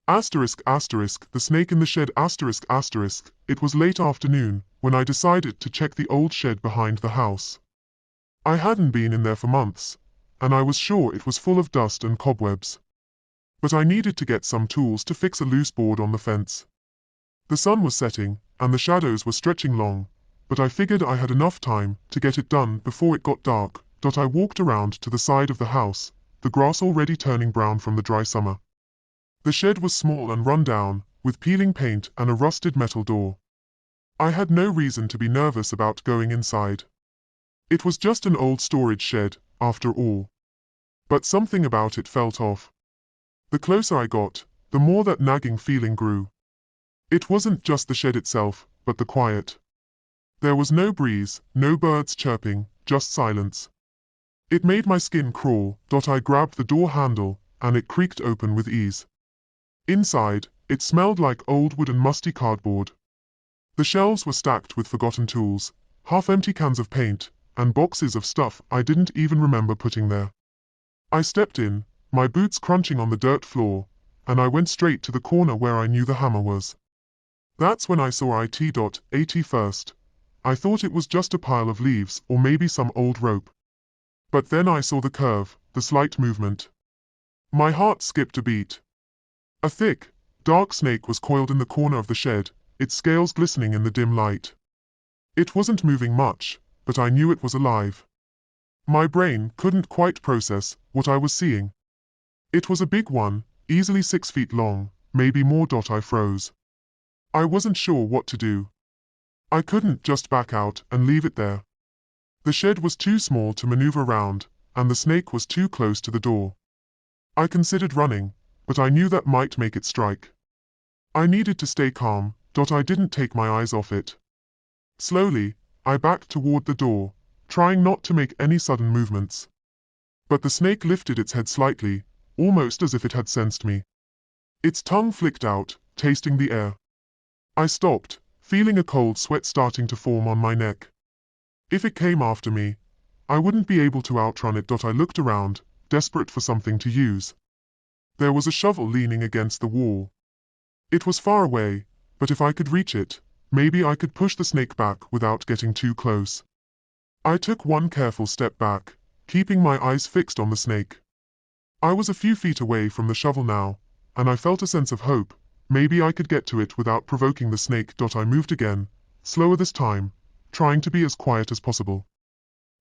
The snake in the shed ***. It was late afternoon when I decided to check the old shed behind the house. I hadn't been in there for months, and I was sure it was full of dust and cobwebs. But I needed to get some tools to fix a loose board on the fence. The sun was setting, and the shadows were stretching long, but I figured I had enough time to get it done before it got dark. I walked around to the side of the house, the grass already turning brown from the dry summer. The shed was small and run down, with peeling paint and a rusted metal door. I had no reason to be nervous about going inside. It was just an old storage shed, after all. But something about it felt off. The closer I got, the more that nagging feeling grew. It wasn't just the shed itself, but the quiet. There was no breeze, no birds chirping, just silence. It made my skin crawl. I grabbed the door handle, and it creaked open with ease. Inside, it smelled like old wood and musty cardboard. The shelves were stacked with forgotten tools, half-empty cans of paint, and boxes of stuff I didn't even remember putting there. I stepped in, my boots crunching on the dirt floor, and I went straight to the corner where I knew the hammer was. That's when I saw it first. I thought it was just a pile of leaves or maybe some old rope. But then I saw the curve, the slight movement. My heart skipped a beat. A thick, dark snake was coiled in the corner of the shed, its scales glistening in the dim light. It wasn't moving much, but I knew it was alive. My brain couldn't quite process what I was seeing. It was a big one, easily 6 feet long, maybe more. I froze. I wasn't sure what to do. I couldn't just back out and leave it there. The shed was too small to maneuver around, and the snake was too close to the door. I considered running, but I knew that might make it strike. I needed to stay calm. I didn't take my eyes off it. Slowly, I backed toward the door, trying not to make any sudden movements. But the snake lifted its head slightly, almost as if it had sensed me. Its tongue flicked out, tasting the air. I stopped, feeling a cold sweat starting to form on my neck. If it came after me, I wouldn't be able to outrun it. I looked around, desperate for something to use. There was a shovel leaning against the wall. It was far away, but if I could reach it, maybe I could push the snake back without getting too close. I took one careful step back, keeping my eyes fixed on the snake. I was a few feet away from the shovel now, and I felt a sense of hope. Maybe I could get to it without provoking the snake. I moved again, slower this time, trying to be as quiet as possible.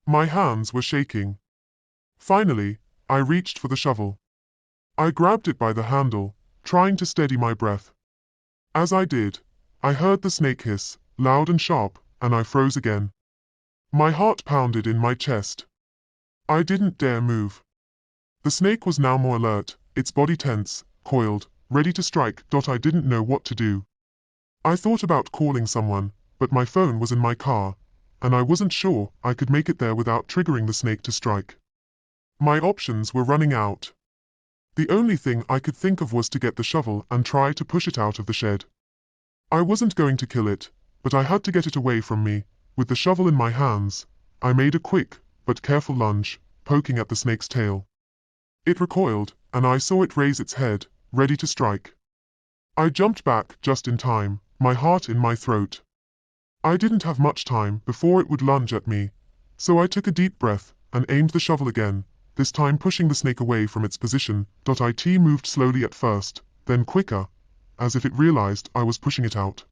My hands were shaking. Finally, I reached for the shovel. I grabbed it by the handle, trying to steady my breath. As I did, I heard the snake hiss, loud and sharp, and I froze again. My heart pounded in my chest. I didn't dare move. The snake was now more alert, its body tense, coiled, ready to strike. I didn't know what to do. I thought about calling someone, but my phone was in my car, and I wasn't sure I could make it there without triggering the snake to strike. My options were running out. The only thing I could think of was to get the shovel and try to push it out of the shed. I wasn't going to kill it, but I had to get it away from me. With the shovel in my hands, I made a quick but careful lunge, poking at the snake's tail. It recoiled, and I saw it raise its head, ready to strike. I jumped back just in time, my heart in my throat. I didn't have much time before it would lunge at me, so I took a deep breath and aimed the shovel again, this time pushing the snake away from its position. It moved slowly at first, then quicker, as if it realized I was pushing it out.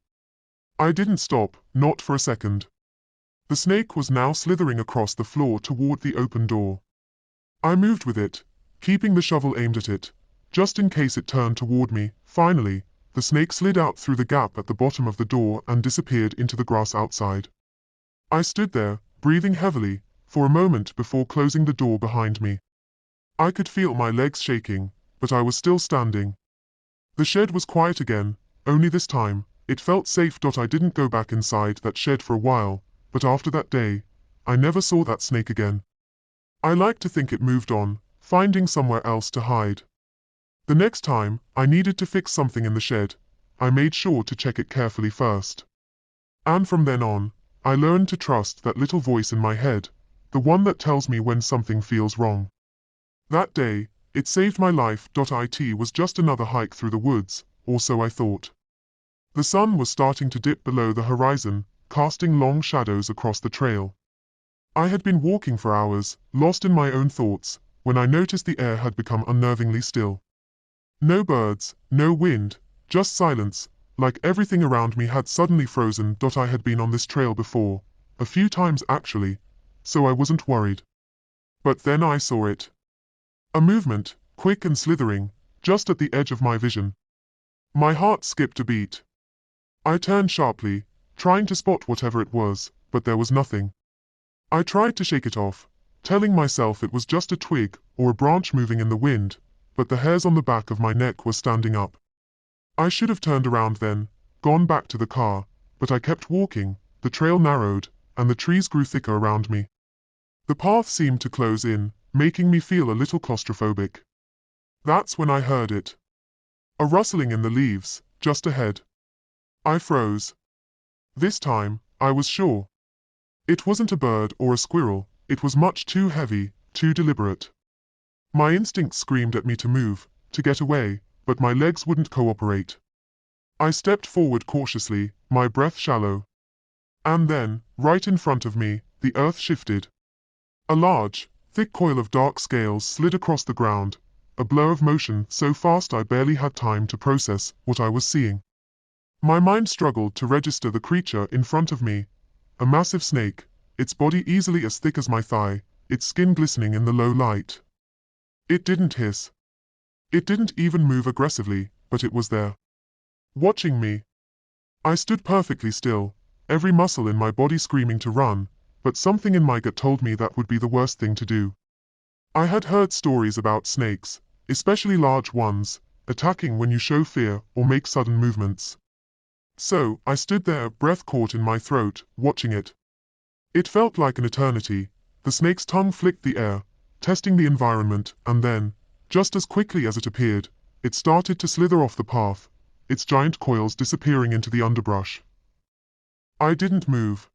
I didn't stop, not for a second. The snake was now slithering across the floor toward the open door. I moved with it, keeping the shovel aimed at it, just in case it turned toward me. Finally, the snake slid out through the gap at the bottom of the door and disappeared into the grass outside. I stood there, breathing heavily, for a moment before closing the door behind me. I could feel my legs shaking, but I was still standing. The shed was quiet again, only this time, it felt safe. I didn't go back inside that shed for a while, but after that day, I never saw that snake again. I like to think it moved on, finding somewhere else to hide. The next time I needed to fix something in the shed, I made sure to check it carefully first. And from then on, I learned to trust that little voice in my head, the one that tells me when something feels wrong. That day, It saved my life. It was just another hike through the woods, or so I thought. The sun was starting to dip below the horizon, casting long shadows across the trail. I had been walking for hours, lost in my own thoughts, when I noticed the air had become unnervingly still. No birds, no wind, just silence, like everything around me had suddenly frozen. I had been on this trail before, a few times actually, so I wasn't worried. But then I saw it. A movement, quick and slithering, just at the edge of my vision. My heart skipped a beat. I turned sharply, trying to spot whatever it was, but there was nothing. I tried to shake it off, telling myself it was just a twig or a branch moving in the wind, but the hairs on the back of my neck were standing up. I should have turned around then, gone back to the car, but I kept walking. The trail narrowed, and the trees grew thicker around me. The path seemed to close in, making me feel a little claustrophobic. That's when I heard it. A rustling in the leaves, just ahead. I froze. This time, I was sure. It wasn't a bird or a squirrel, it was much too heavy, too deliberate. My instincts screamed at me to move, to get away, but my legs wouldn't cooperate. I stepped forward cautiously, my breath shallow. And then, right in front of me, the earth shifted. A large, thick coil of dark scales slid across the ground, a blur of motion so fast I barely had time to process what I was seeing. My mind struggled to register the creature in front of me, a massive snake, its body easily as thick as my thigh, its skin glistening in the low light. It didn't hiss. It didn't even move aggressively, but it was there. Watching me. I stood perfectly still, every muscle in my body screaming to run, but something in my gut told me that would be the worst thing to do. I had heard stories about snakes, especially large ones, attacking when you show fear or make sudden movements. So, I stood there, breath caught in my throat, watching it. It felt like an eternity. The snake's tongue flicked the air, testing the environment, and then, just as quickly as it appeared, it started to slither off the path, its giant coils disappearing into the underbrush. I didn't move.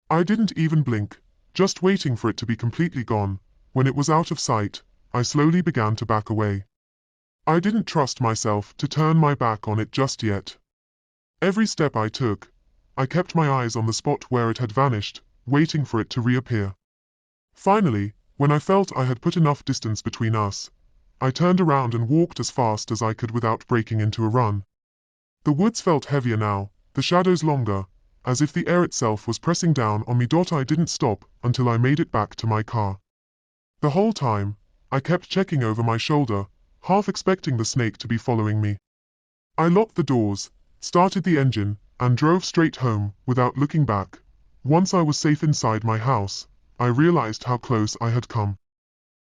I didn't even blink, just waiting for it to be completely gone. When it was out of sight, I slowly began to back away. I didn't trust myself to turn my back on it just yet. Every step I took, I kept my eyes on the spot where it had vanished, waiting for it to reappear. Finally, when I felt I had put enough distance between us, I turned around and walked as fast as I could without breaking into a run. The woods felt heavier now, the shadows longer, as if the air itself was pressing down on me. I didn't stop until I made it back to my car. The whole time, I kept checking over my shoulder, half expecting the snake to be following me. I locked the doors, started the engine, and drove straight home without looking back. Once I was safe inside my house, I realized how close I had come.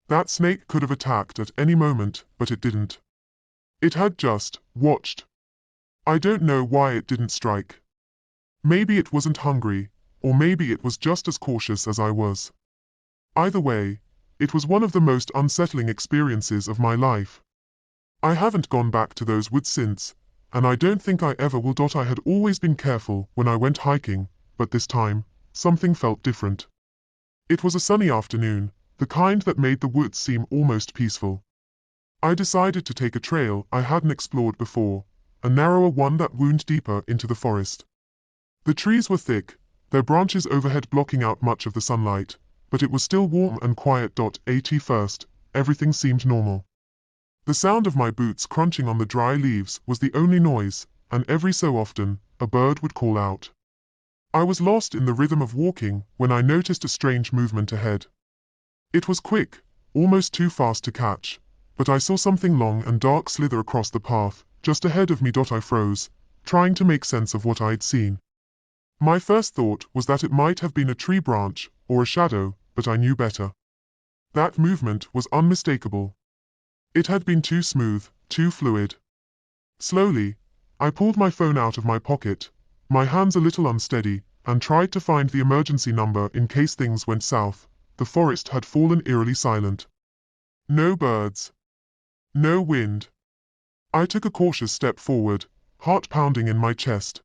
That snake could have attacked at any moment, but it didn't. It had just watched. I don't know why it didn't strike. Maybe it wasn't hungry, or maybe it was just as cautious as I was. Either way, it was one of the most unsettling experiences of my life. I haven't gone back to those woods since, and I don't think I ever will. I had always been careful when I went hiking, but this time, something felt different. It was a sunny afternoon, the kind that made the woods seem almost peaceful. I decided to take a trail I hadn't explored before, a narrower one that wound deeper into the forest. The trees were thick, their branches overhead blocking out much of the sunlight, but it was still warm and quiet. At first, everything seemed normal. The sound of my boots crunching on the dry leaves was the only noise, and every so often, a bird would call out. I was lost in the rhythm of walking when I noticed a strange movement ahead. It was quick, almost too fast to catch, but I saw something long and dark slither across the path, just ahead of me. I froze, trying to make sense of what I'd seen. My first thought was that it might have been a tree branch or a shadow, but I knew better. That movement was unmistakable. It had been too smooth, too fluid. Slowly, I pulled my phone out of my pocket, my hands a little unsteady, and tried to find the emergency number in case things went south. The forest had fallen eerily silent. No birds. No wind. I took a cautious step forward, heart pounding in my chest.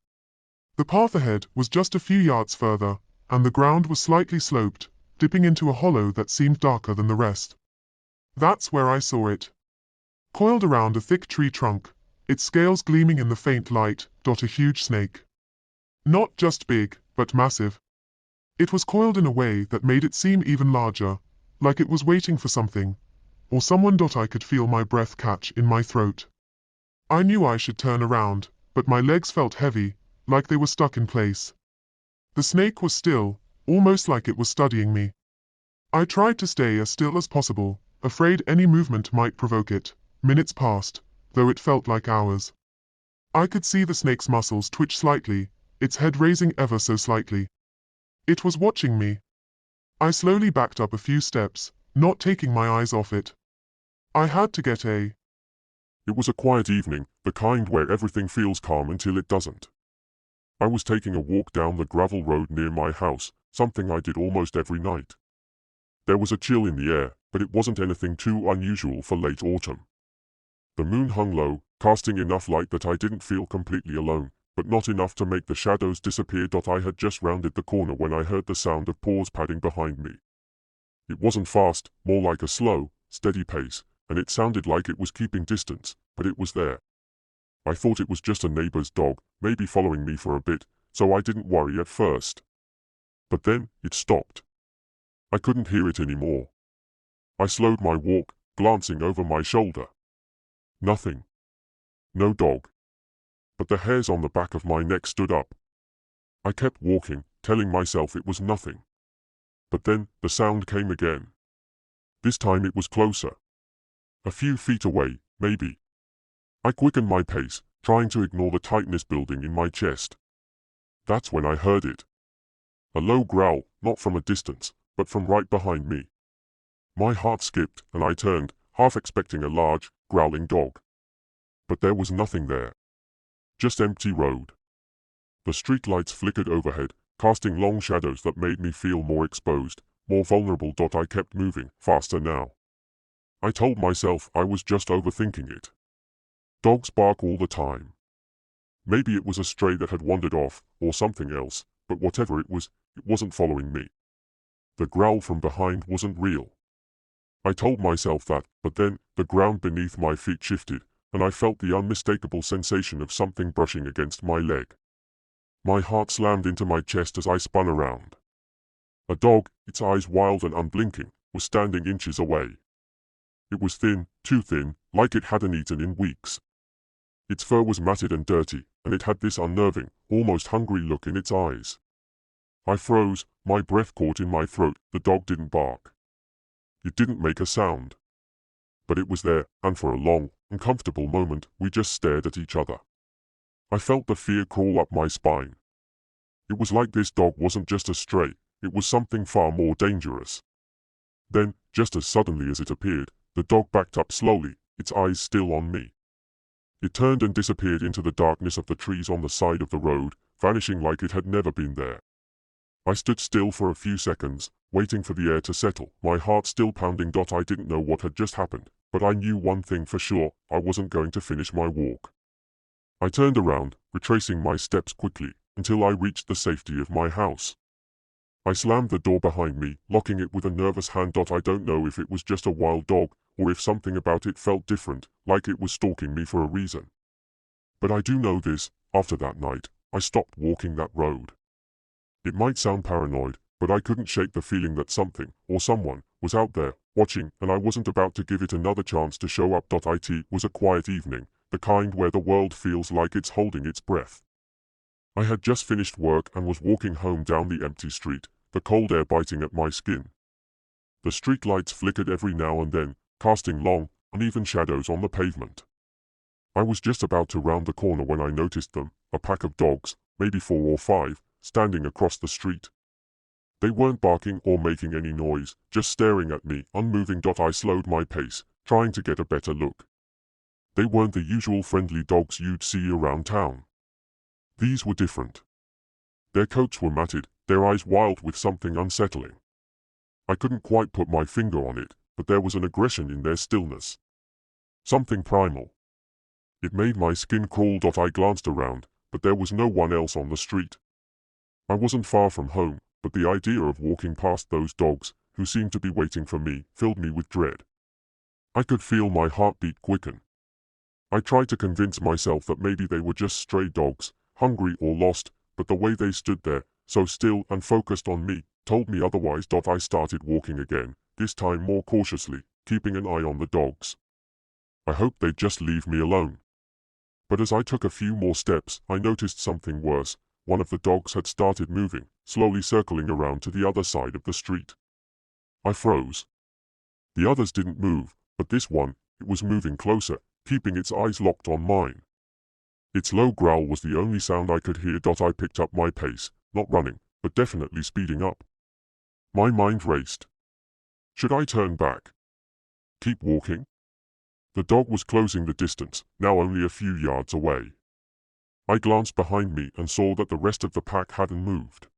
The path ahead was just a few yards further, and the ground was slightly sloped, dipping into a hollow that seemed darker than the rest. That's where I saw it. Coiled around a thick tree trunk, its scales gleaming in the faint light, a huge snake. Not just big, but massive. It was coiled in a way that made it seem even larger, like it was waiting for something, or someone. I could feel my breath catch in my throat. I knew I should turn around, but my legs felt heavy, like they were stuck in place. The snake was still, almost like it was studying me. I tried to stay as still as possible, afraid any movement might provoke it. Minutes passed, though it felt like hours. I could see the snake's muscles twitch slightly, its head raising ever so slightly. It was watching me. I slowly backed up a few steps, not taking my eyes off it. I had to get a. It was a quiet evening, the kind where everything feels calm until it doesn't. I was taking a walk down the gravel road near my house, something I did almost every night. There was a chill in the air, but it wasn't anything too unusual for late autumn. The moon hung low, casting enough light that I didn't feel completely alone, but not enough to make the shadows disappear. I had just rounded the corner when I heard the sound of paws padding behind me. It wasn't fast, more like a slow, steady pace, and it sounded like it was keeping distance, but it was there. I thought it was just a neighbor's dog, maybe following me for a bit, so I didn't worry at first. But then, it stopped. I couldn't hear it anymore. I slowed my walk, glancing over my shoulder. Nothing. No dog. But the hairs on the back of my neck stood up. I kept walking, telling myself it was nothing. But then, the sound came again. This time it was closer. A few feet away, maybe. I quickened my pace, trying to ignore the tightness building in my chest. That's when I heard it. A low growl, not from a distance, but from right behind me. My heart skipped, and I turned, half expecting a large, growling dog. But there was nothing there. Just empty road. The streetlights flickered overhead, casting long shadows that made me feel more exposed, more vulnerable. I kept moving, faster now. I told myself I was just overthinking it. Dogs bark all the time. Maybe it was a stray that had wandered off, or something else, but whatever it wasn't following me. The growl from behind wasn't real. I told myself that, but then, the ground beneath my feet shifted, and I felt the unmistakable sensation of something brushing against my leg. My heart slammed into my chest as I spun around. A dog, its eyes wild and unblinking, was standing inches away. It was thin, too thin, like it hadn't eaten in weeks. Its fur was matted and dirty, and it had this unnerving, almost hungry look in its eyes. I froze, my breath caught in my throat. The dog didn't bark. It didn't make a sound. But it was there, and for a long, uncomfortable moment, we just stared at each other. I felt the fear crawl up my spine. It was like this dog wasn't just a stray, it was something far more dangerous. Then, just as suddenly as it appeared, the dog backed up slowly, its eyes still on me. It turned and disappeared into the darkness of the trees on the side of the road, vanishing like it had never been there. I stood still for a few seconds, waiting for the air to settle, my heart still pounding. I didn't know what had just happened, but I knew one thing for sure, I wasn't going to finish my walk. I turned around, retracing my steps quickly, until I reached the safety of my house. I slammed the door behind me, locking it with a nervous hand. I don't know if it was just a wild dog, or if something about it felt different, like it was stalking me for a reason. But I do know this, after that night, I stopped walking that road. It might sound paranoid, but I couldn't shake the feeling that something, or someone, was out there, watching, and I wasn't about to give it another chance to show up. It was a quiet evening, the kind where the world feels like it's holding its breath. I had just finished work and was walking home down the empty street, the cold air biting at my skin. The streetlights flickered every now and then, casting long, uneven shadows on the pavement. I was just about to round the corner when I noticed them, a pack of dogs, maybe 4 or 5, standing across the street. They weren't barking or making any noise, just staring at me, unmoving. I slowed my pace, trying to get a better look. They weren't the usual friendly dogs you'd see around town. These were different. Their coats were matted, their eyes wild with something unsettling. I couldn't quite put my finger on it, but there was an aggression in their stillness. Something primal. It made my skin crawl. I glanced around, but there was no one else on the street. I wasn't far from home, but the idea of walking past those dogs, who seemed to be waiting for me, filled me with dread. I could feel my heartbeat quicken. I tried to convince myself that maybe they were just stray dogs, hungry or lost, but the way they stood there, so still and focused on me, told me otherwise. I started walking again, this time more cautiously, keeping an eye on the dogs. I hoped they'd just leave me alone. But as I took a few more steps, I noticed something worse. One of the dogs had started moving, slowly circling around to the other side of the street. I froze. The others didn't move, but this one, it was moving closer, keeping its eyes locked on mine. Its low growl was the only sound I could hear. I picked up my pace, not running, but definitely speeding up. My mind raced. Should I turn back? Keep walking? The dog was closing the distance, now only a few yards away. I glanced behind me and saw that the rest of the pack hadn't moved.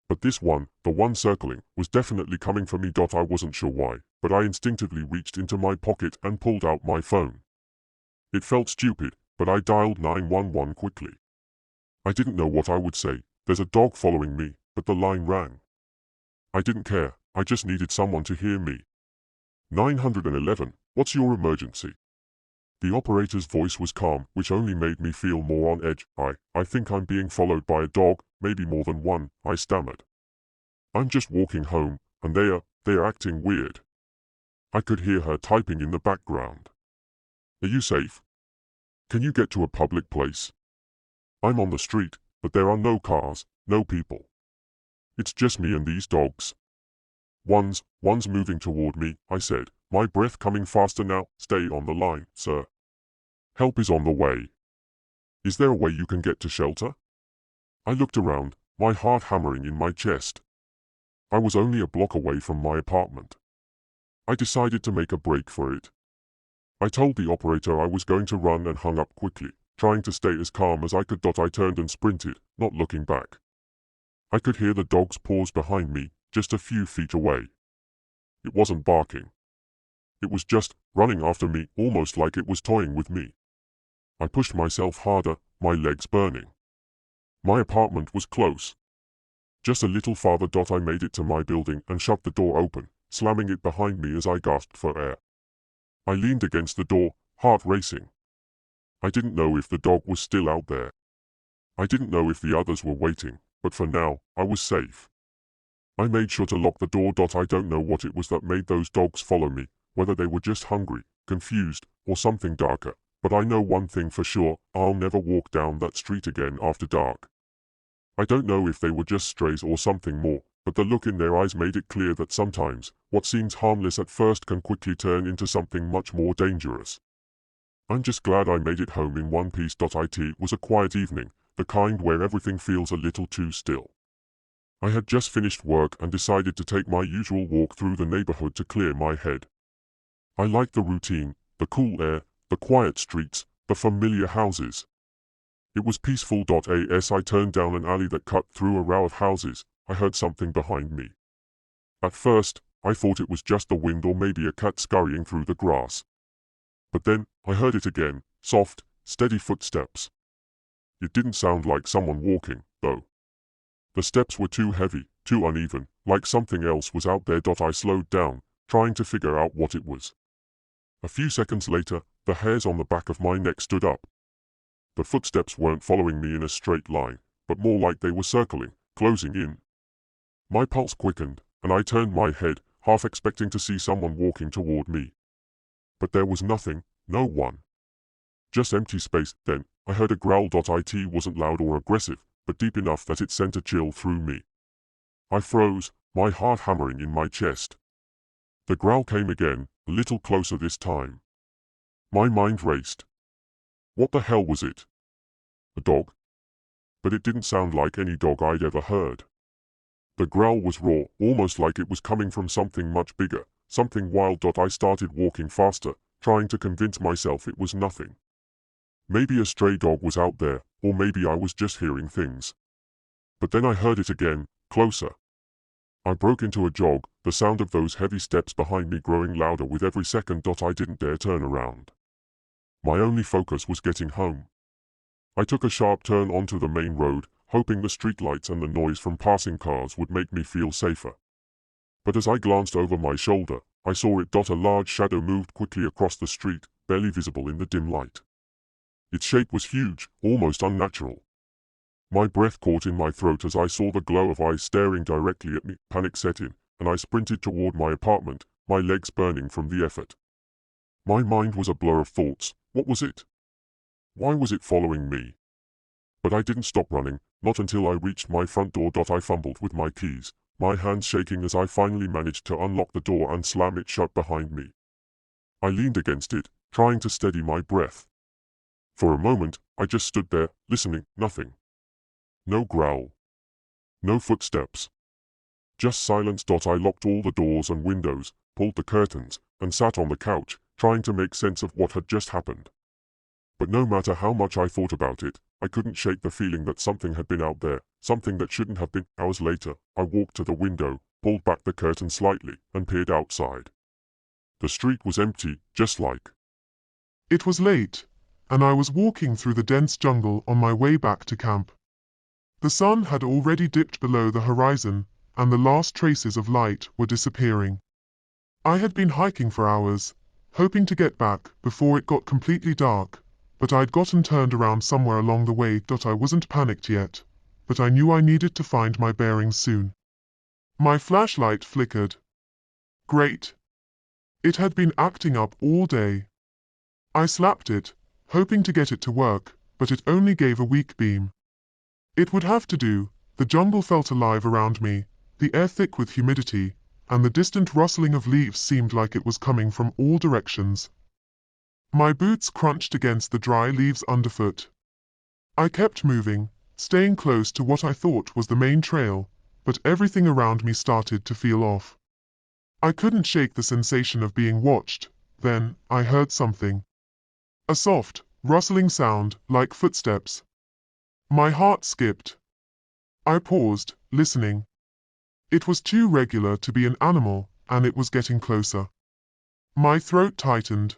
But this one, the one circling, was definitely coming for me. I wasn't sure why, but I instinctively reached into my pocket and pulled out my phone. It felt stupid, but I dialed 911 quickly. I didn't know what I would say. There's a dog following me, but the line rang. I didn't care, I just needed someone to hear me. 911, what's your emergency? The operator's voice was calm, which only made me feel more on edge. I think I'm being followed by a dog, maybe more than one, I stammered. I'm just walking home, and they're acting weird. I could hear her typing in the background. Are you safe? Can you get to a public place? I'm on the street, but there are no cars, no people. It's just me and these dogs. One's moving toward me, I said, my breath coming faster now. Stay on the line, sir. Help is on the way. Is there a way you can get to shelter? I looked around, my heart hammering in my chest. I was only a block away from my apartment. I decided to make a break for it. I told the operator I was going to run and hung up quickly, trying to stay as calm as I could. I turned and sprinted, not looking back. I could hear the dog's paws behind me, just a few feet away. It wasn't barking. It was just running after me, almost like it was toying with me. I pushed myself harder, my legs burning. My apartment was close. Just a little farther. I made it to my building and shoved the door open, slamming it behind me as I gasped for air. I leaned against the door, heart racing. I didn't know if the dog was still out there. I didn't know if the others were waiting, but for now, I was safe. I made sure to lock the door. I don't know what it was that made those dogs follow me, whether they were just hungry, confused, or something darker, but I know one thing for sure, I'll never walk down that street again after dark. I don't know if they were just strays or something more, but the look in their eyes made it clear that sometimes, what seems harmless at first can quickly turn into something much more dangerous. I'm just glad I made it home in one piece. It was a quiet evening, the kind where everything feels a little too still. I had just finished work and decided to take my usual walk through the neighborhood to clear my head. I liked the routine, the cool air, the quiet streets, the familiar houses. It was peaceful. As I turned down an alley that cut through a row of houses, I heard something behind me. At first, I thought it was just the wind or maybe a cat scurrying through the grass. But then, I heard it again, soft, steady footsteps. It didn't sound like someone walking, though. The steps were too heavy, too uneven, like something else was out there. I slowed down, trying to figure out what it was. A few seconds later, the hairs on the back of my neck stood up. The footsteps weren't following me in a straight line, but more like they were circling, closing in. My pulse quickened, and I turned my head, half expecting to see someone walking toward me. But there was nothing, no one. Just empty space. Then, I heard a growl. It wasn't loud or aggressive, but deep enough that it sent a chill through me. I froze, my heart hammering in my chest. The growl came again, a little closer this time. My mind raced. What the hell was it? A dog? But it didn't sound like any dog I'd ever heard. The growl was raw, almost like it was coming from something much bigger, something wild. I started walking faster, trying to convince myself it was nothing. Maybe a stray dog was out there, or maybe I was just hearing things. But then I heard it again, closer. I broke into a jog, the sound of those heavy steps behind me growing louder with every second. I didn't dare turn around. My only focus was getting home. I took a sharp turn onto the main road, hoping the streetlights and the noise from passing cars would make me feel safer. But as I glanced over my shoulder, I saw it. A large shadow moved quickly across the street, barely visible in the dim light. Its shape was huge, almost unnatural. My breath caught in my throat as I saw the glow of eyes staring directly at me. Panic set in, and I sprinted toward my apartment, my legs burning from the effort. My mind was a blur of thoughts. What was it? Why was it following me? But I didn't stop running, not until I reached my front door. I fumbled with my keys, my hands shaking as I finally managed to unlock the door and slam it shut behind me. I leaned against it, trying to steady my breath. For a moment, I just stood there, listening. Nothing. No growl. No footsteps. Just silence. I locked all the doors and windows, pulled the curtains, and sat on the couch, trying to make sense of what had just happened. But no matter how much I thought about it, I couldn't shake the feeling that something had been out there, something that shouldn't have been. Hours later, I walked to the window, pulled back the curtain slightly, and peered outside. The street was empty, just like. It was late, and I was walking through the dense jungle on my way back to camp. The sun had already dipped below the horizon, and the last traces of light were disappearing. I had been hiking for hours, hoping to get back before it got completely dark, but I'd gotten turned around somewhere along the way. I wasn't panicked yet, but I knew I needed to find my bearings soon. My flashlight flickered. Great. It had been acting up all day. I slapped it, hoping to get it to work, but it only gave a weak beam. It would have to do. The jungle felt alive around me, the air thick with humidity, and the distant rustling of leaves seemed like it was coming from all directions. My boots crunched against the dry leaves underfoot. I kept moving, staying close to what I thought was the main trail, but everything around me started to feel off. I couldn't shake the sensation of being watched. Then, I heard something. A soft, rustling sound, like footsteps. My heart skipped. I paused, listening. It was too regular to be an animal, and it was getting closer. My throat tightened.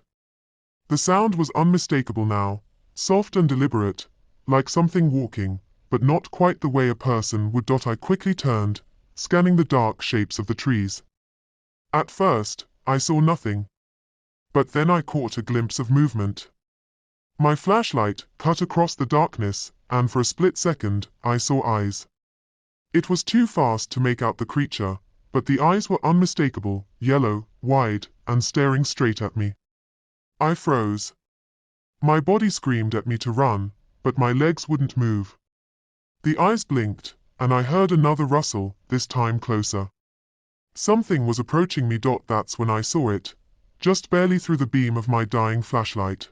The sound was unmistakable now, soft and deliberate, like something walking, but not quite the way a person would. I quickly turned, scanning the dark shapes of the trees. At first, I saw nothing. But then I caught a glimpse of movement. My flashlight cut across the darkness, and for a split second, I saw eyes. It was too fast to make out the creature, but the eyes were unmistakable, yellow, wide, and staring straight at me. I froze. My body screamed at me to run, but my legs wouldn't move. The eyes blinked, and I heard another rustle, this time closer. Something was approaching me. That's when I saw it, just barely through the beam of my dying flashlight.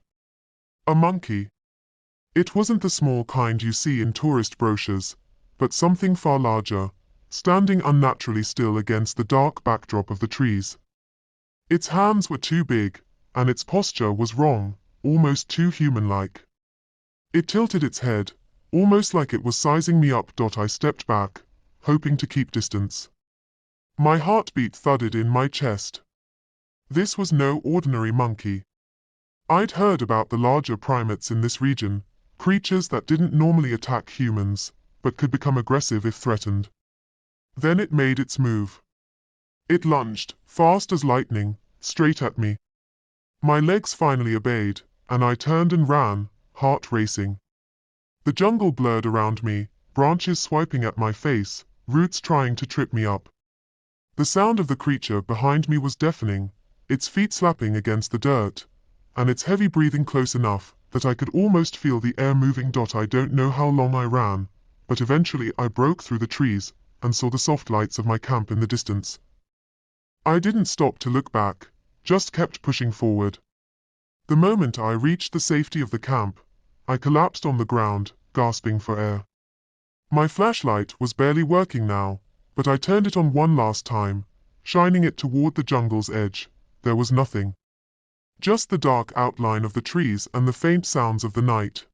A monkey. It wasn't the small kind you see in tourist brochures, but something far larger, standing unnaturally still against the dark backdrop of the trees. Its hands were too big, and its posture was wrong, almost too human-like. It tilted its head, almost like it was sizing me up. I stepped back, hoping to keep distance. My heartbeat thudded in my chest. This was no ordinary monkey. I'd heard about the larger primates in this region, creatures that didn't normally attack humans, but could become aggressive if threatened. Then it made its move. It lunged, fast as lightning, straight at me. My legs finally obeyed, and I turned and ran, heart racing. The jungle blurred around me, branches swiping at my face, roots trying to trip me up. The sound of the creature behind me was deafening, its feet slapping against the dirt, and its heavy breathing close enough that I could almost feel the air moving. I don't know how long I ran, but eventually I broke through the trees and saw the soft lights of my camp in the distance. I didn't stop to look back, just kept pushing forward. The moment I reached the safety of the camp, I collapsed on the ground, gasping for air. My flashlight was barely working now, but I turned it on one last time, shining it toward the jungle's edge. There was nothing. Just the dark outline of the trees and the faint sounds of the night.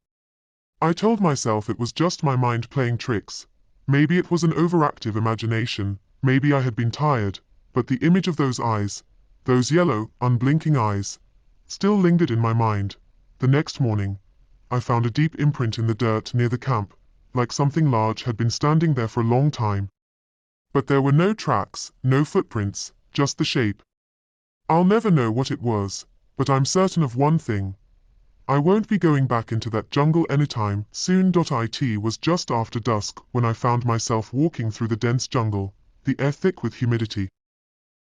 I told myself it was just my mind playing tricks. Maybe it was an overactive imagination, maybe I had been tired, but the image of those eyes, those yellow, unblinking eyes, still lingered in my mind. The next morning, I found a deep imprint in the dirt near the camp, like something large had been standing there for a long time. But there were no tracks, no footprints, just the shape. I'll never know what it was, but I'm certain of one thing. I won't be going back into that jungle anytime soon. It was just after dusk when I found myself walking through the dense jungle, the air thick with humidity.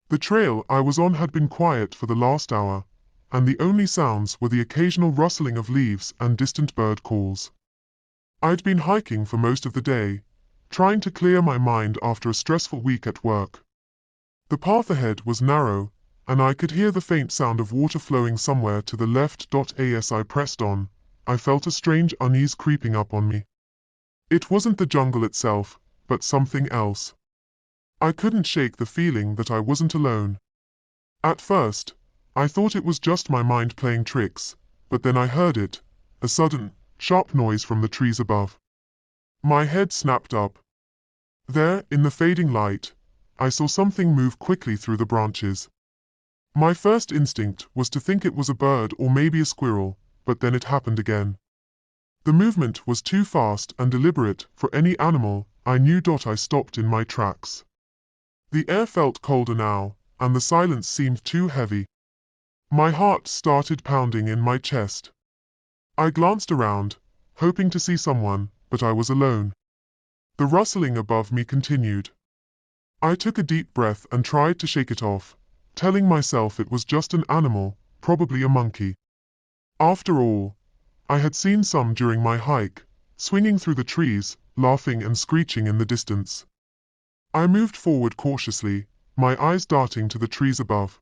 The trail I was on had been quiet for the last hour, and the only sounds were the occasional rustling of leaves and distant bird calls. I'd been hiking for most of the day, trying to clear my mind after a stressful week at work. The path ahead was narrow, and I could hear the faint sound of water flowing somewhere to the left. As I pressed on, I felt a strange unease creeping up on me. It wasn't the jungle itself, but something else. I couldn't shake the feeling that I wasn't alone. At first, I thought it was just my mind playing tricks, but then I heard it, a sudden, sharp noise from the trees above. My head snapped up. There, in the fading light, I saw something move quickly through the branches. My first instinct was to think it was a bird or maybe a squirrel, but then it happened again. The movement was too fast and deliberate for any animal I knew. I stopped in my tracks. The air felt colder now, and the silence seemed too heavy. My heart started pounding in my chest. I glanced around, hoping to see someone, but I was alone. The rustling above me continued. I took a deep breath and tried to shake it off, telling myself it was just an animal, probably a monkey. After all, I had seen some during my hike, swinging through the trees, laughing and screeching in the distance. I moved forward cautiously, my eyes darting to the trees above.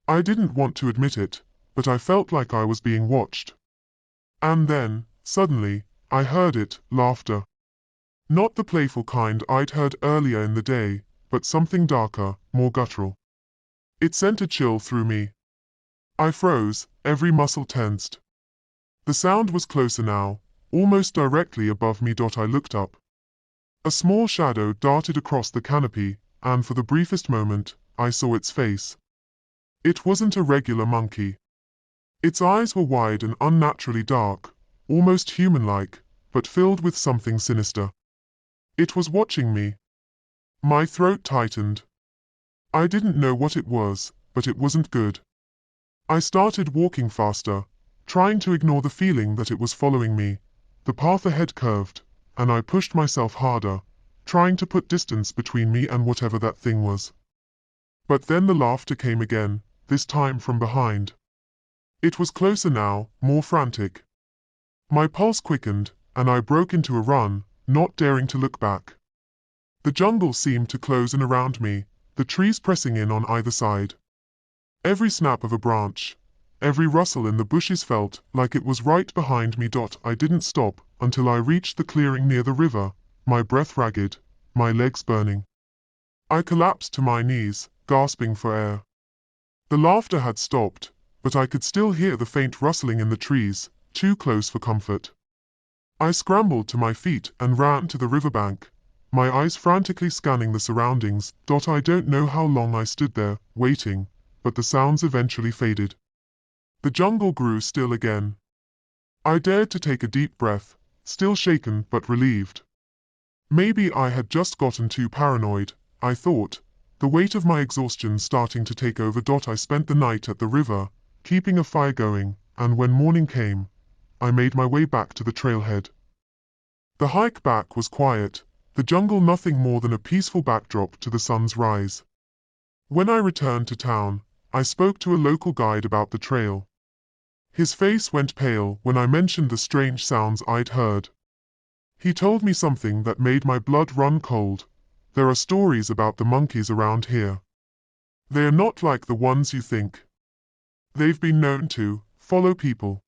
I didn't want to admit it, but I felt like I was being watched. And then, suddenly, I heard it, laughter. Not the playful kind I'd heard earlier in the day, but something darker, more guttural. It sent a chill through me. I froze, every muscle tensed. The sound was closer now, almost directly above me. I looked up. A small shadow darted across the canopy, and for the briefest moment, I saw its face. It wasn't a regular monkey. Its eyes were wide and unnaturally dark, almost human-like, but filled with something sinister. It was watching me. My throat tightened. I didn't know what it was, but it wasn't good. I started walking faster, trying to ignore the feeling that it was following me. The path ahead curved, and I pushed myself harder, trying to put distance between me and whatever that thing was. But then the laughter came again, this time from behind. It was closer now, more frantic. My pulse quickened, and I broke into a run, not daring to look back. The jungle seemed to close in around me, the trees pressing in on either side. Every snap of a branch, every rustle in the bushes felt like it was right behind me. I didn't stop until I reached the clearing near the river, my breath ragged, my legs burning. I collapsed to my knees, gasping for air. The laughter had stopped, but I could still hear the faint rustling in the trees, too close for comfort. I scrambled to my feet and ran to the riverbank, my eyes frantically scanning the surroundings. I don't know how long I stood there, waiting, but the sounds eventually faded. The jungle grew still again. I dared to take a deep breath, still shaken but relieved. Maybe I had just gotten too paranoid, I thought, the weight of my exhaustion starting to take over. I spent the night at the river, keeping a fire going, and when morning came, I made my way back to the trailhead. The hike back was quiet, the jungle nothing more than a peaceful backdrop to the sun's rise. When I returned to town, I spoke to a local guide about the trail. His face went pale when I mentioned the strange sounds I'd heard. He told me something that made my blood run cold. There are stories about the monkeys around here. They're not like the ones you think. They've been known to follow people.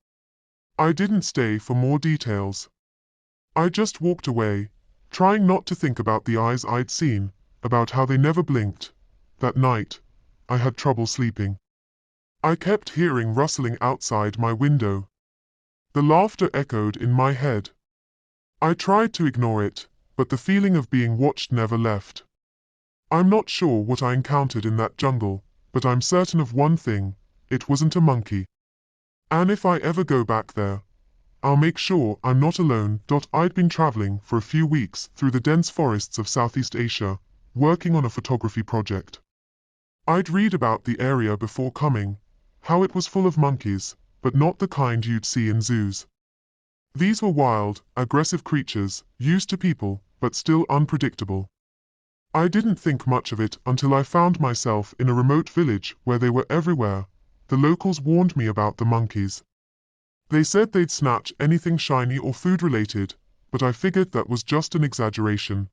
I didn't stay for more details. I just walked away, trying not to think about the eyes I'd seen, about how they never blinked. That night, I had trouble sleeping. I kept hearing rustling outside my window. The laughter echoed in my head. I tried to ignore it, but the feeling of being watched never left. I'm not sure what I encountered in that jungle, but I'm certain of one thing, it wasn't a monkey. And if I ever go back there, I'll make sure I'm not alone. I'd been traveling for a few weeks through the dense forests of Southeast Asia, working on a photography project. I'd read about the area before coming, how it was full of monkeys, but not the kind you'd see in zoos. These were wild, aggressive creatures, used to people, but still unpredictable. I didn't think much of it until I found myself in a remote village where they were everywhere. The locals warned me about the monkeys. They said they'd snatch anything shiny or food-related, but I figured that was just an exaggeration.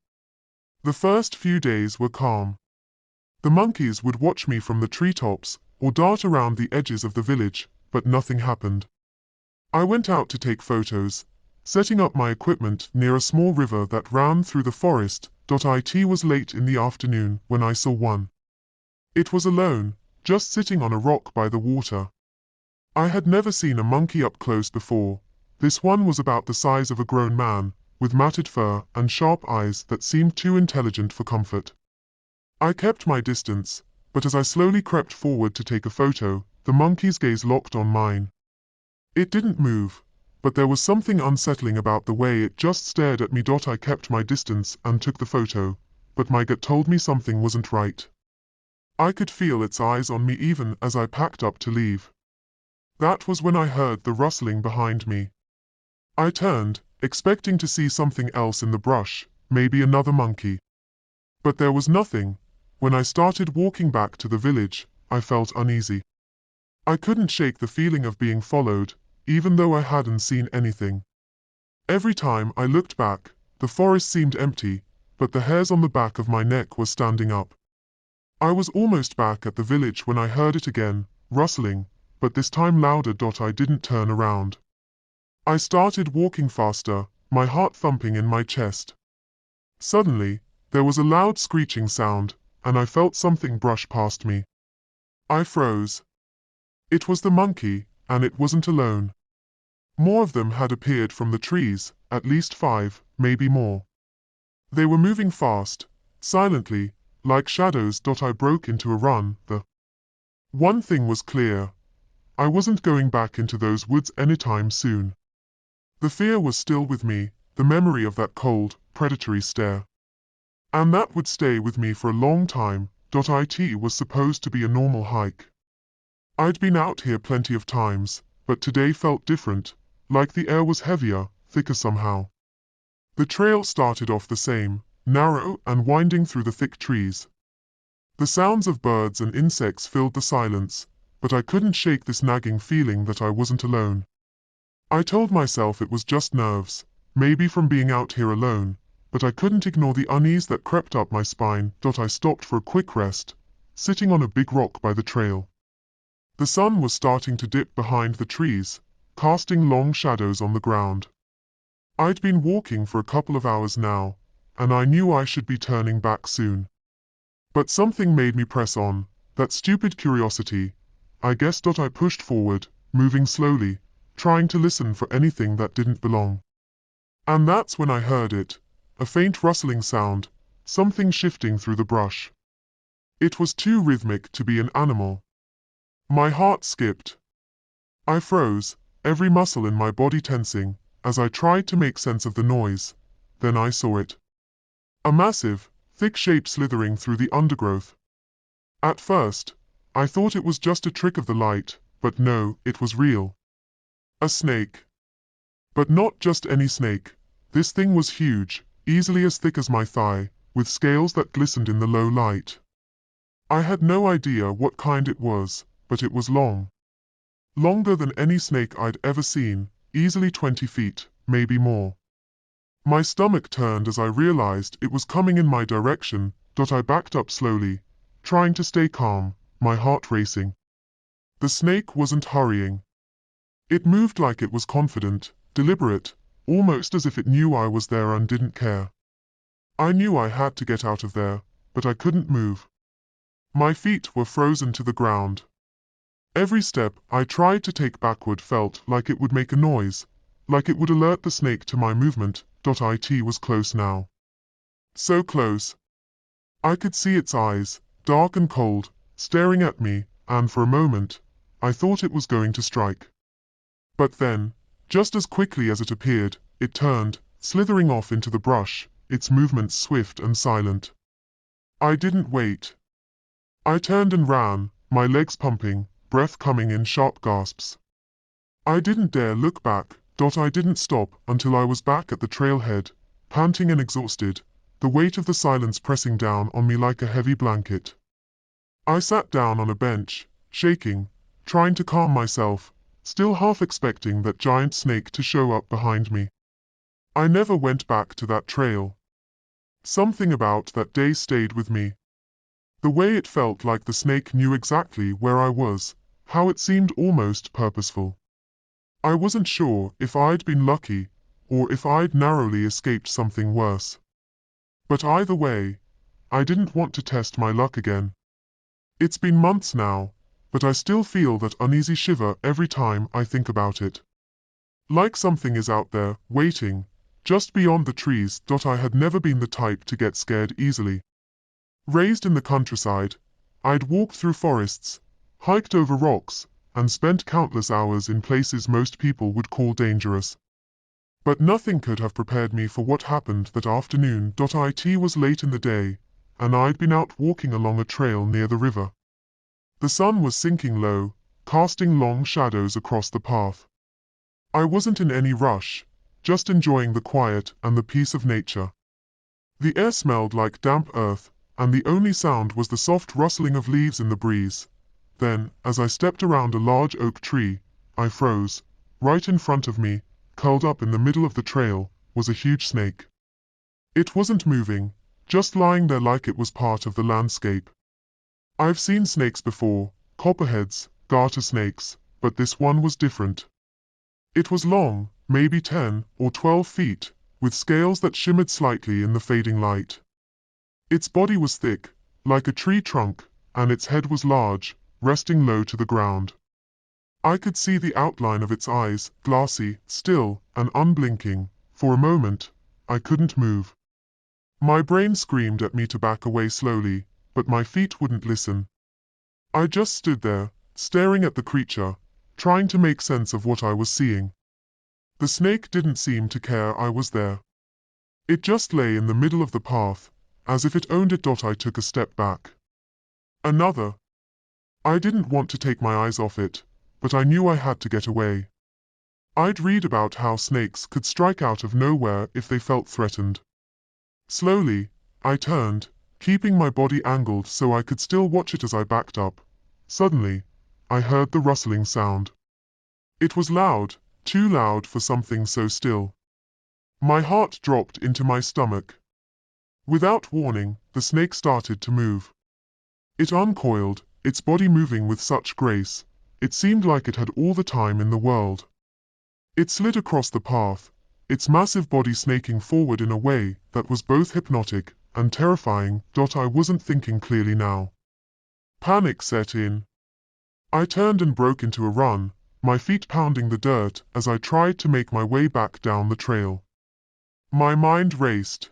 The first few days were calm. The monkeys would watch me from the treetops, or dart around the edges of the village, but nothing happened. I went out to take photos, setting up my equipment near a small river that ran through the forest. It was late in the afternoon when I saw one. It was alone, just sitting on a rock by the water. I had never seen a monkey up close before. This one was about the size of a grown man, with matted fur and sharp eyes that seemed too intelligent for comfort. I kept my distance, but as I slowly crept forward to take a photo, the monkey's gaze locked on mine. It didn't move, but there was something unsettling about the way it just stared at me. I kept my distance and took the photo, but my gut told me something wasn't right. I could feel its eyes on me even as I packed up to leave. That was when I heard the rustling behind me. I turned, expecting to see something else in the brush, maybe another monkey. But there was nothing. When I started walking back to the village, I felt uneasy. I couldn't shake the feeling of being followed, even though I hadn't seen anything. Every time I looked back, the forest seemed empty, but the hairs on the back of my neck were standing up. I was almost back at the village when I heard it again, rustling, but this time louder. I didn't turn around. I started walking faster, my heart thumping in my chest. Suddenly, there was a loud screeching sound, and I felt something brush past me. I froze. It was the monkey, and it wasn't alone. More of them had appeared from the trees, at least 5, maybe more. They were moving fast, silently, like shadows. I broke into a run. The one thing was clear. I wasn't going back into those woods anytime soon. The fear was still with me, the memory of that cold, predatory stare. And that would stay with me for a long time. It was supposed to be a normal hike. I'd been out here plenty of times, but today felt different, like the air was heavier, thicker somehow. The trail started off the same, narrow and winding through the thick trees. The sounds of birds and insects filled the silence, but I couldn't shake this nagging feeling that I wasn't alone. I told myself it was just nerves, maybe from being out here alone, but I couldn't ignore the unease that crept up my spine. I stopped for a quick rest, sitting on a big rock by the trail. The sun was starting to dip behind the trees, casting long shadows on the ground. I'd been walking for a couple of hours now, and I knew I should be turning back soon. But something made me press on, that stupid curiosity. I guess. I pushed forward, moving slowly, trying to listen for anything that didn't belong. And that's when I heard it, a faint rustling sound, something shifting through the brush. It was too rhythmic to be an animal. My heart skipped. I froze, every muscle in my body tensing, as I tried to make sense of the noise. Then I saw it. A massive, thick shape slithering through the undergrowth. At first, I thought it was just a trick of the light, but no, it was real. A snake. But not just any snake. This thing was huge, easily as thick as my thigh, with scales that glistened in the low light. I had no idea what kind it was, but it was long. Longer than any snake I'd ever seen, easily 20 feet, maybe more. My stomach turned as I realized it was coming in my direction. I backed up slowly, trying to stay calm, my heart racing. The snake wasn't hurrying. It moved like it was confident, deliberate, almost as if it knew I was there and didn't care. I knew I had to get out of there, but I couldn't move. My feet were frozen to the ground. Every step I tried to take backward felt like it would make a noise, like it would alert the snake to my movement. It was close now. So close. I could see its eyes, dark and cold, staring at me, and for a moment, I thought it was going to strike. But then, just as quickly as it appeared, it turned, slithering off into the brush, its movements swift and silent. I didn't wait. I turned and ran, my legs pumping, breath coming in sharp gasps. I didn't dare look back. I didn't stop until I was back at the trailhead, panting and exhausted, the weight of the silence pressing down on me like a heavy blanket. I sat down on a bench, shaking, trying to calm myself, still half expecting that giant snake to show up behind me. I never went back to that trail. Something about that day stayed with me. The way it felt like the snake knew exactly where I was, how it seemed almost purposeful. I wasn't sure if I'd been lucky, or if I'd narrowly escaped something worse. But either way, I didn't want to test my luck again. It's been months now, but I still feel that uneasy shiver every time I think about it. Like something is out there, waiting, just beyond the trees. I had never been the type to get scared easily. Raised in the countryside, I'd walked through forests, hiked over rocks, and spent countless hours in places most people would call dangerous. But nothing could have prepared me for what happened that afternoon. It was late in the day, and I'd been out walking along a trail near the river. The sun was sinking low, casting long shadows across the path. I wasn't in any rush, just enjoying the quiet and the peace of nature. The air smelled like damp earth, and the only sound was the soft rustling of leaves in the breeze. Then, as I stepped around a large oak tree, I froze. Right in front of me, curled up in the middle of the trail, was a huge snake. It wasn't moving, just lying there like it was part of the landscape. I've seen snakes before, copperheads, garter snakes, but this one was different. It was long, maybe 10 or 12 feet, with scales that shimmered slightly in the fading light. Its body was thick, like a tree trunk, and its head was large, resting low to the ground. I could see the outline of its eyes, glassy, still, and unblinking. For a moment, I couldn't move. My brain screamed at me to back away slowly, but my feet wouldn't listen. I just stood there, staring at the creature, trying to make sense of what I was seeing. The snake didn't seem to care I was there. It just lay in the middle of the path, as if it owned it. I took a step back. Another. I didn't want to take my eyes off it, but I knew I had to get away. I'd read about how snakes could strike out of nowhere if they felt threatened. Slowly, I turned, keeping my body angled so I could still watch it as I backed up. Suddenly, I heard the rustling sound. It was loud, too loud for something so still. My heart dropped into my stomach. Without warning, the snake started to move. It uncoiled, its body moving with such grace, it seemed like it had all the time in the world. It slid across the path, its massive body snaking forward in a way that was both hypnotic and terrifying. I wasn't thinking clearly now. Panic set in. I turned and broke into a run, my feet pounding the dirt as I tried to make my way back down the trail. My mind raced.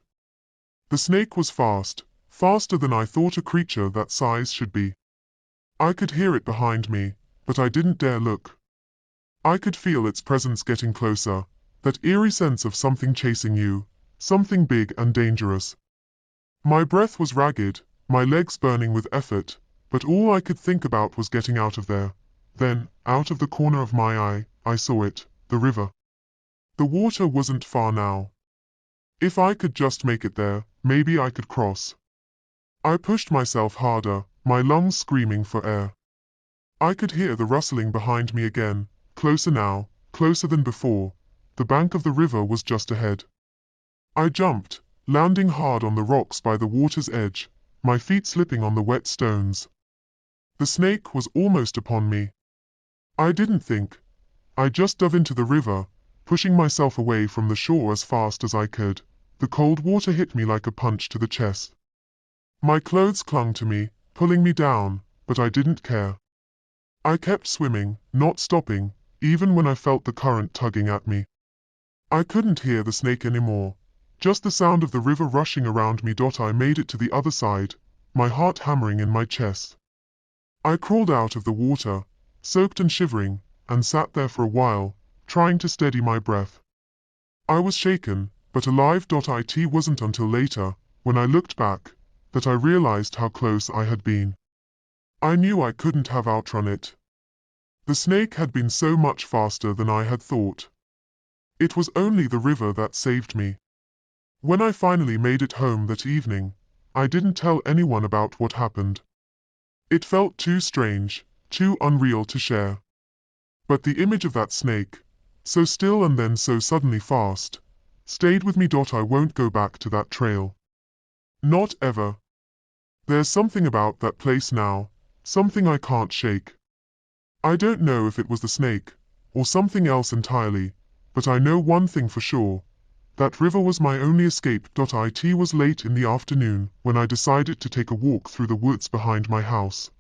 The snake was fast, faster than I thought a creature that size should be. I could hear it behind me, but I didn't dare look. I could feel its presence getting closer, that eerie sense of something chasing you, something big and dangerous. My breath was ragged, my legs burning with effort, but all I could think about was getting out of there. Then, out of the corner of my eye, I saw it, the river. The water wasn't far now. If I could just make it there, maybe I could cross. I pushed myself harder, my lungs screaming for air. I could hear the rustling behind me again, closer now, closer than before. The bank of the river was just ahead. I jumped, landing hard on the rocks by the water's edge, my feet slipping on the wet stones. The snake was almost upon me. I didn't think. I just dove into the river, pushing myself away from the shore as fast as I could. The cold water hit me like a punch to the chest. My clothes clung to me, pulling me down, but I didn't care. I kept swimming, not stopping, even when I felt the current tugging at me. I couldn't hear the snake anymore, just the sound of the river rushing around me. I made it to the other side, my heart hammering in my chest. I crawled out of the water, soaked and shivering, and sat there for a while, trying to steady my breath. I was shaken, but alive. It wasn't until later, when I looked back, that I realized how close I had been. I knew I couldn't have outrun it. The snake had been so much faster than I had thought. It was only the river that saved me. When I finally made it home that evening, I didn't tell anyone about what happened. It felt too strange, too unreal to share. But the image of that snake, so still and then so suddenly fast, stayed with me. I won't go back to that trail. Not ever. There's something about that place now, something I can't shake. I don't know if it was the snake, or something else entirely, but I know one thing for sure. That river was my only escape. It was late in the afternoon when I decided to take a walk through the woods behind my house.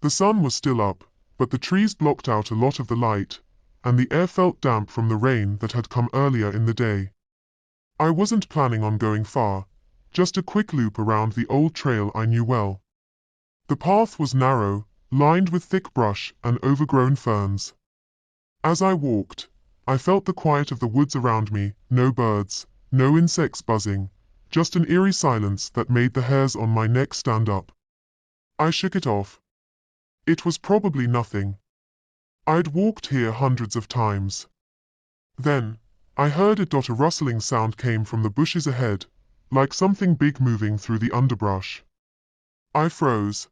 The sun was still up, but the trees blocked out a lot of the light, and the air felt damp from the rain that had come earlier in the day. I wasn't planning on going far, just a quick loop around the old trail I knew well. The path was narrow, lined with thick brush and overgrown ferns. As I walked, I felt the quiet of the woods around me, no birds, no insects buzzing, just an eerie silence that made the hairs on my neck stand up. I shook it off. It was probably nothing. I'd walked here hundreds of times. Then, I heard it. A rustling sound came from the bushes ahead, like something big moving through the underbrush. I froze.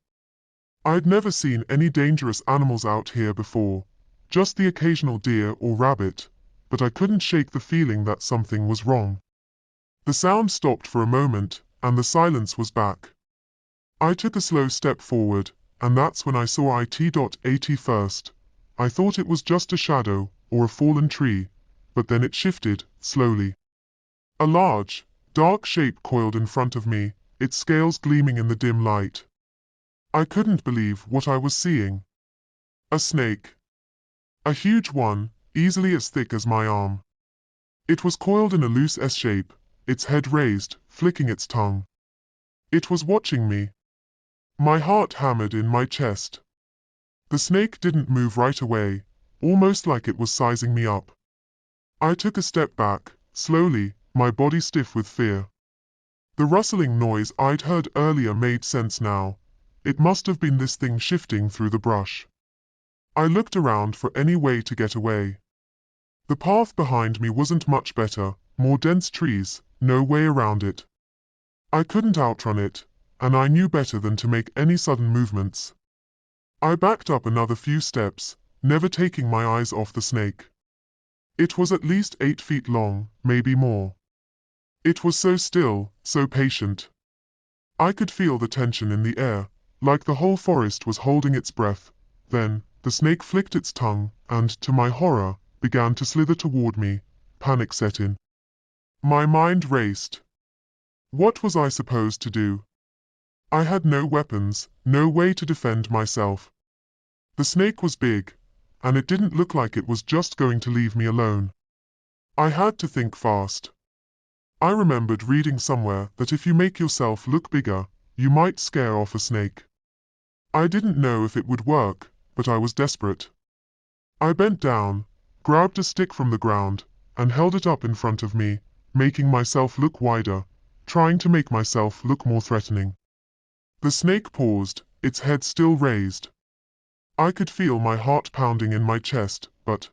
I'd never seen any dangerous animals out here before, just the occasional deer or rabbit, but I couldn't shake the feeling that something was wrong. The sound stopped for a moment, and the silence was back. I took a slow step forward, and that's when I saw it. First, I thought it was just a shadow, or a fallen tree, but then it shifted, slowly. A large, dark shape coiled in front of me, its scales gleaming in the dim light. I couldn't believe what I was seeing. A snake. A huge one, easily as thick as my arm. It was coiled in a loose S-shape, its head raised, flicking its tongue. It was watching me. My heart hammered in my chest. The snake didn't move right away, almost like it was sizing me up. I took a step back, slowly, my body stiff with fear. The rustling noise I'd heard earlier made sense now. It must have been this thing shifting through the brush. I looked around for any way to get away. The path behind me wasn't much better, more dense trees, no way around it. I couldn't outrun it, and I knew better than to make any sudden movements. I backed up another few steps, never taking my eyes off the snake. It was at least 8 feet long, maybe more. It was so still, so patient. I could feel the tension in the air, like the whole forest was holding its breath. Then, the snake flicked its tongue, and, to my horror, began to slither toward me. Panic set in. My mind raced. What was I supposed to do? I had no weapons, no way to defend myself. The snake was big, and it didn't look like it was just going to leave me alone. I had to think fast. I remembered reading somewhere that if you make yourself look bigger, you might scare off a snake. I didn't know if it would work, but I was desperate. I bent down, grabbed a stick from the ground, and held it up in front of me, making myself look wider, trying to make myself look more threatening. The snake paused, its head still raised. I could feel my heart pounding in my chest, but